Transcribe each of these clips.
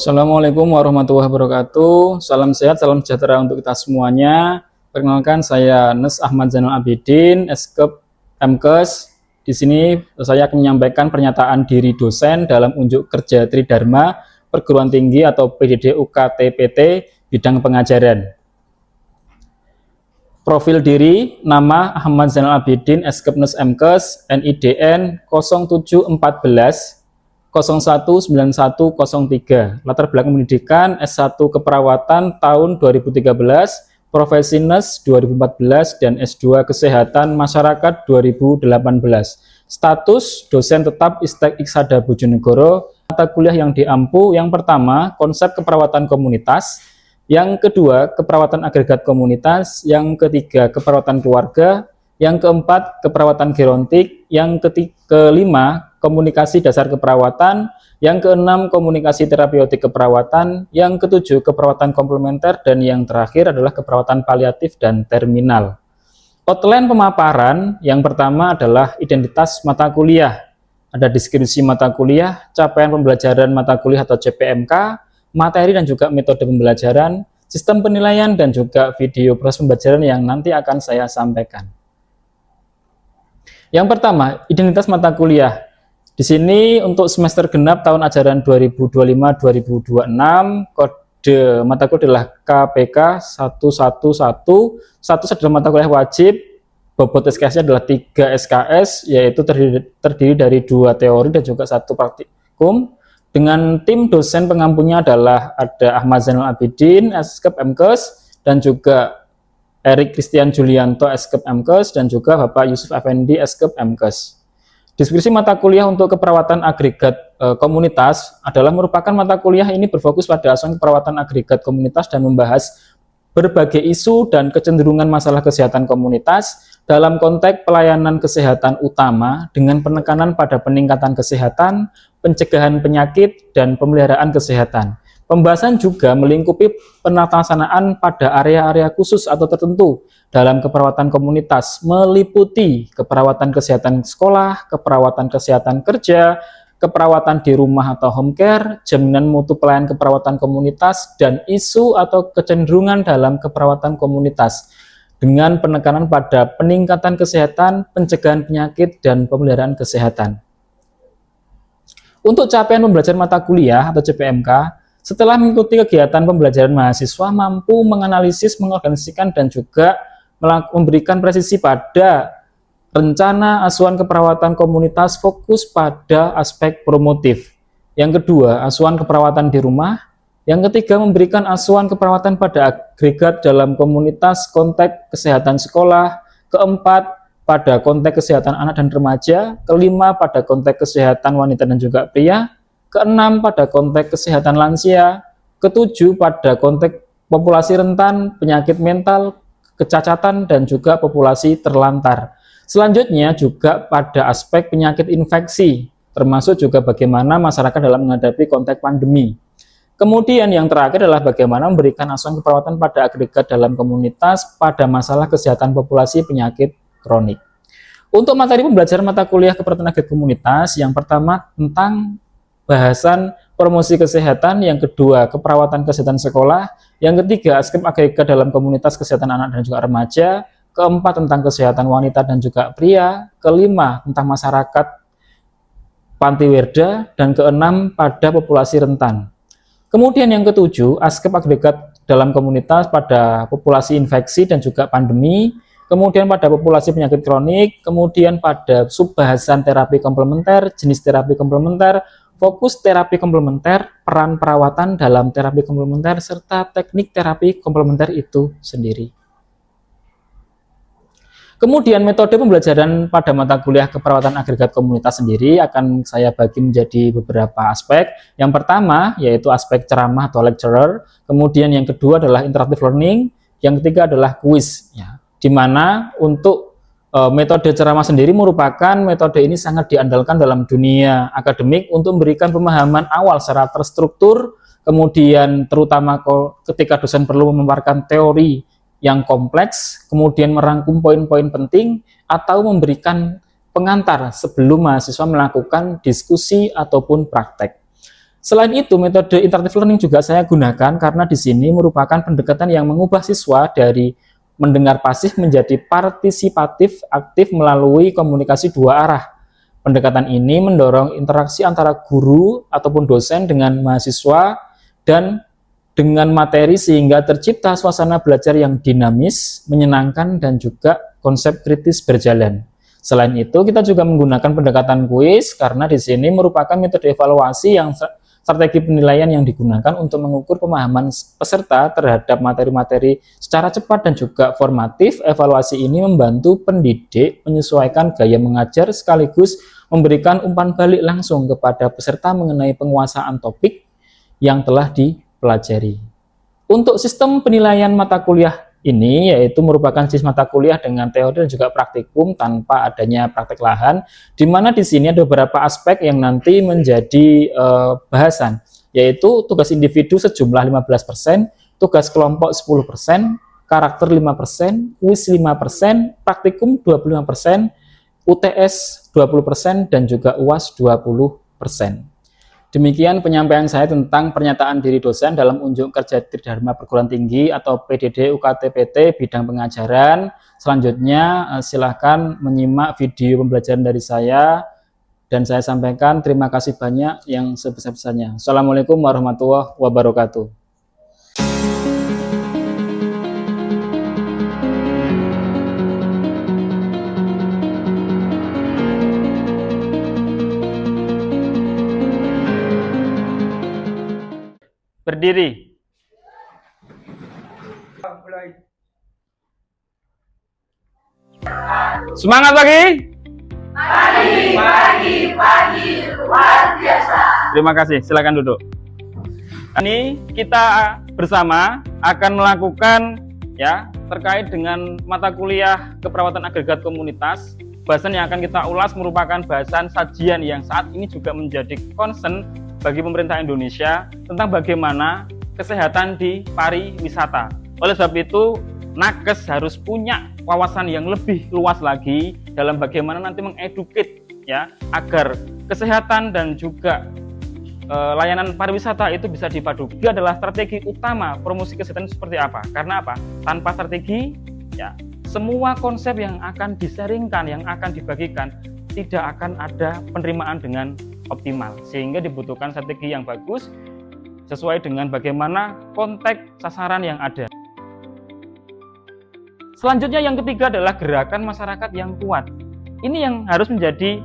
Assalamualaikum warahmatullahi wabarakatuh. Salam sehat, salam sejahtera untuk kita semuanya. Perkenalkan, saya Nes Ahmad Zainal Abidin, Eskep MKes. Di sini saya akan menyampaikan pernyataan diri dosen dalam unjuk kerja Tridharma Perguruan Tinggi atau PDD UKT-PT bidang pengajaran. Profil diri, nama Ahmad Zainal Abidin, Eskep Nes MKes, NIDN 0714 019103. Latar belakang pendidikan S1 Keperawatan tahun 2013, Profesi Nes 2014, dan S2 Kesehatan Masyarakat 2018. Status dosen tetap Istek Iksada Bojonegoro. Mata kuliah yang diampu, yang pertama konsep keperawatan komunitas, yang kedua keperawatan agregat komunitas, yang ketiga keperawatan keluarga, yang keempat keperawatan gerontik, yang kelima komunikasi dasar keperawatan, yang keenam komunikasi terapeutik keperawatan, yang ketujuh keperawatan komplementer, dan yang terakhir adalah keperawatan paliatif dan terminal. Outline pemaparan yang pertama adalah identitas mata kuliah, ada deskripsi mata kuliah, capaian pembelajaran mata kuliah atau CPMK, materi dan juga metode pembelajaran, sistem penilaian, dan juga video proses pembelajaran yang nanti akan saya sampaikan. Yang pertama, identitas mata kuliah. Di sini untuk semester genap tahun ajaran 2025-2026, kode mata kuliah adalah KPK 111. Satu adalah mata kuliah wajib, bobot SKS-nya adalah 3 SKS, yaitu terdiri dari 2 teori dan juga 1 praktikum. Dengan tim dosen pengampunya adalah ada Ahmad Zainal Abidin, Eskep MKes, dan juga Erik Christian Julianto, Eskep MKes, dan juga Bapak Yusuf Effendi, Eskep MKes. Deskripsi mata kuliah untuk keperawatan agregat komunitas adalah merupakan mata kuliah ini berfokus pada asuhan keperawatan agregat komunitas dan membahas berbagai isu dan kecenderungan masalah kesehatan komunitas dalam konteks pelayanan kesehatan utama dengan penekanan pada peningkatan kesehatan, pencegahan penyakit, dan pemeliharaan kesehatan. Pembahasan juga melingkupi penelaksanaan pada area-area khusus atau tertentu dalam keperawatan komunitas, meliputi keperawatan kesehatan sekolah, keperawatan kesehatan kerja, keperawatan di rumah atau home care, jaminan mutu pelayanan keperawatan komunitas, dan isu atau kecenderungan dalam keperawatan komunitas dengan penekanan pada peningkatan kesehatan, pencegahan penyakit, dan pemeliharaan kesehatan. Untuk capaian pembelajaran mata kuliah atau CPMK, setelah mengikuti kegiatan pembelajaran, mahasiswa mampu menganalisis, mengorganisasikan, dan juga memberikan presisi pada rencana asuhan keperawatan komunitas fokus pada aspek promotif. Yang kedua, asuhan keperawatan di rumah. Yang ketiga, memberikan asuhan keperawatan pada agregat dalam komunitas konteks kesehatan sekolah. Keempat, pada konteks kesehatan anak dan remaja. Kelima, pada konteks kesehatan wanita dan juga pria. Keenam, pada konteks kesehatan lansia. Ketujuh, pada konteks populasi rentan, penyakit mental, kecacatan, dan juga populasi terlantar. Selanjutnya juga pada aspek penyakit infeksi, termasuk juga bagaimana masyarakat dalam menghadapi konteks pandemi. Kemudian yang terakhir adalah bagaimana memberikan asuhan keperawatan pada agregat dalam komunitas pada masalah kesehatan populasi penyakit kronik. Untuk materi pembelajaran mata kuliah keperawatan agregat komunitas, yang pertama tentang bahasan promosi kesehatan, yang kedua keperawatan kesehatan sekolah, yang ketiga aspek agregat dalam komunitas kesehatan anak dan juga remaja, keempat tentang kesehatan wanita dan juga pria, kelima tentang masyarakat Pantiwerda, dan keenam pada populasi rentan. Kemudian yang ketujuh aspek agregat dalam komunitas pada populasi infeksi dan juga pandemi, kemudian pada populasi penyakit kronik, kemudian pada subbahasan terapi komplementer, jenis terapi komplementer, fokus terapi komplementer, peran perawatan dalam terapi komplementer, serta teknik terapi komplementer itu sendiri. Kemudian metode pembelajaran pada mata kuliah keperawatan agregat komunitas sendiri akan saya bagi menjadi beberapa aspek. Yang pertama yaitu aspek ceramah atau lecturer, kemudian yang kedua adalah interactive learning, yang ketiga adalah quiz. Ya, di mana untuk metode ceramah sendiri merupakan metode ini sangat diandalkan dalam dunia akademik untuk memberikan pemahaman awal secara terstruktur, kemudian terutama ketika dosen perlu memaparkan teori yang kompleks, kemudian merangkum poin-poin penting, atau memberikan pengantar sebelum mahasiswa melakukan diskusi ataupun praktek. Selain itu, metode interactive learning juga saya gunakan karena di sini merupakan pendekatan yang mengubah siswa dari mendengar pasif menjadi partisipatif aktif melalui komunikasi dua arah. Pendekatan ini mendorong interaksi antara guru ataupun dosen dengan mahasiswa dan dengan materi sehingga tercipta suasana belajar yang dinamis, menyenangkan, dan juga konsep kritis berjalan. Selain itu, kita juga menggunakan pendekatan kuis karena di sini merupakan metode evaluasi yang strategi penilaian yang digunakan untuk mengukur pemahaman peserta terhadap materi-materi secara cepat dan juga formatif. Evaluasi ini membantu pendidik menyesuaikan gaya mengajar sekaligus memberikan umpan balik langsung kepada peserta mengenai penguasaan topik yang telah dipelajari. Untuk sistem penilaian mata kuliah ini yaitu merupakan sistem mata kuliah dengan teori dan juga praktikum tanpa adanya praktek lahan, di mana di sini ada beberapa aspek yang nanti menjadi bahasan, yaitu tugas individu sejumlah 15%, tugas kelompok 10%, karakter 5%, kuis 5%, praktikum 25%, UTS 20%, dan juga UAS 20%. Demikian penyampaian saya tentang pernyataan diri dosen dalam unjuk kerja Tridharma Perguruan Tinggi atau PDD UKT-PT bidang pengajaran. Selanjutnya silahkan menyimak video pembelajaran dari saya dan saya sampaikan terima kasih banyak yang sebesar-besarnya. Assalamualaikum warahmatullahi wabarakatuh. Berdiri. Semangat pagi. Pagi, luar biasa. Terima kasih, silakan duduk. Ini kita bersama akan melakukan ya terkait dengan mata kuliah keperawatan agregat komunitas. Bahasan yang akan kita ulas merupakan bahasan sajian yang saat ini juga menjadi concern bagi pemerintah Indonesia tentang bagaimana kesehatan di pariwisata. Oleh sebab itu, Nakes harus punya wawasan yang lebih luas lagi dalam bagaimana nanti mengeduket ya agar kesehatan dan juga layanan pariwisata itu bisa dipadukan. Itu adalah strategi utama promosi kesehatan seperti apa? Karena apa? Tanpa strategi ya semua konsep yang akan disaringkan, yang akan dibagikan tidak akan ada penerimaan dengan optimal, sehingga dibutuhkan strategi yang bagus sesuai dengan bagaimana konteks sasaran yang ada. Selanjutnya yang ketiga adalah gerakan masyarakat yang kuat. Ini yang harus menjadi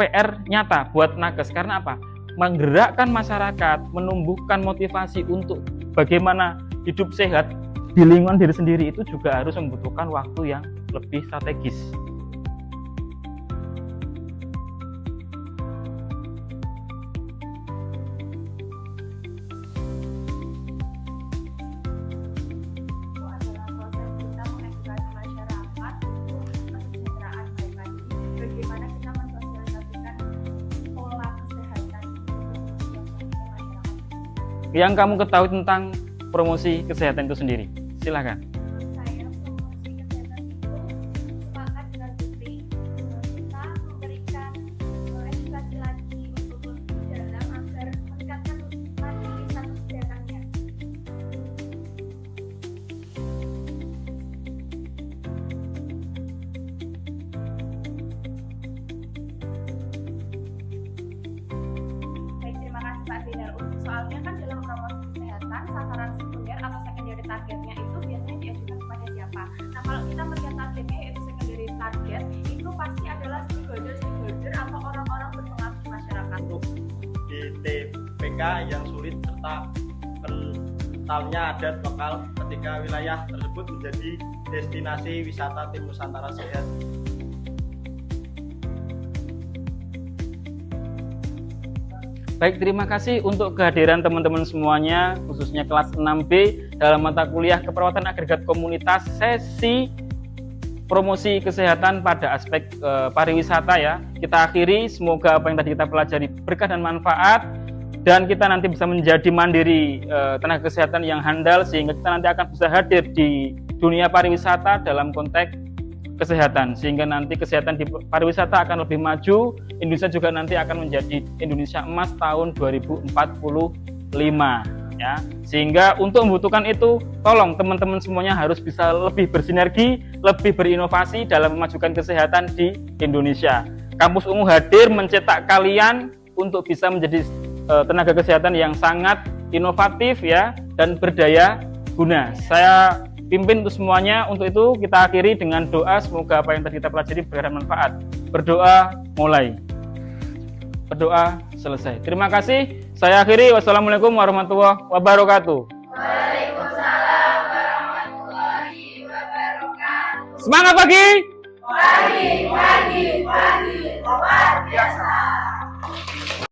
PR nyata buat Nakes. Karena apa? Menggerakkan masyarakat, menumbuhkan motivasi untuk bagaimana hidup sehat di lingkungan diri sendiri itu juga harus membutuhkan waktu yang lebih strategis. Yang kamu ketahui tentang promosi kesehatan itu sendiri, silakan. Saya promosi kesehatan itu sepakat dengan Putri. Kita memberikan edukasi lagi untuk lebih dalam agar meningkatkan lagi status kesehatannya. Baik, terima kasih Pak Dinar. Soalnya kan dalam promosi kesehatan, sasaran sekunder atau secondary targetnya itu biasanya diajukan kepada siapa? Nah, kalau kita melihat targetnya yaitu secondary target, itu pasti adalah stakeholder atau orang-orang berpengaruh di masyarakat. Untuk di TPK yang sulit serta kentalnya adat lokal ketika wilayah tersebut menjadi destinasi wisata tim Nusantara Sehat. Baik, terima kasih untuk kehadiran teman-teman semuanya, khususnya kelas 6B dalam mata kuliah keperawatan agregat komunitas sesi promosi kesehatan pada aspek pariwisata ya. Kita akhiri, semoga apa yang tadi kita pelajari berkah dan manfaat, dan kita nanti bisa menjadi mandiri tenaga kesehatan yang handal, sehingga kita nanti akan bisa hadir di dunia pariwisata dalam konteks kesehatan, sehingga nanti kesehatan di pariwisata akan lebih maju. Indonesia juga nanti akan menjadi Indonesia Emas tahun 2045 ya. Sehingga untuk membutuhkan itu, tolong teman-teman semuanya harus bisa lebih bersinergi, lebih berinovasi dalam memajukan kesehatan di Indonesia. Kampus Ungu hadir mencetak kalian untuk bisa menjadi tenaga kesehatan yang sangat inovatif ya dan berdaya guna. Saya pimpin untuk semuanya. Untuk itu kita akhiri dengan doa, semoga apa yang tadi kita pelajari bermanfaat. Berdoa mulai, berdoa selesai. Terima kasih. Saya akhiri. Wassalamualaikum warahmatullahi wabarakatuh. Waalaikumsalam warahmatullahi wabarakatuh. Semangat pagi. Pagi, luar biasa.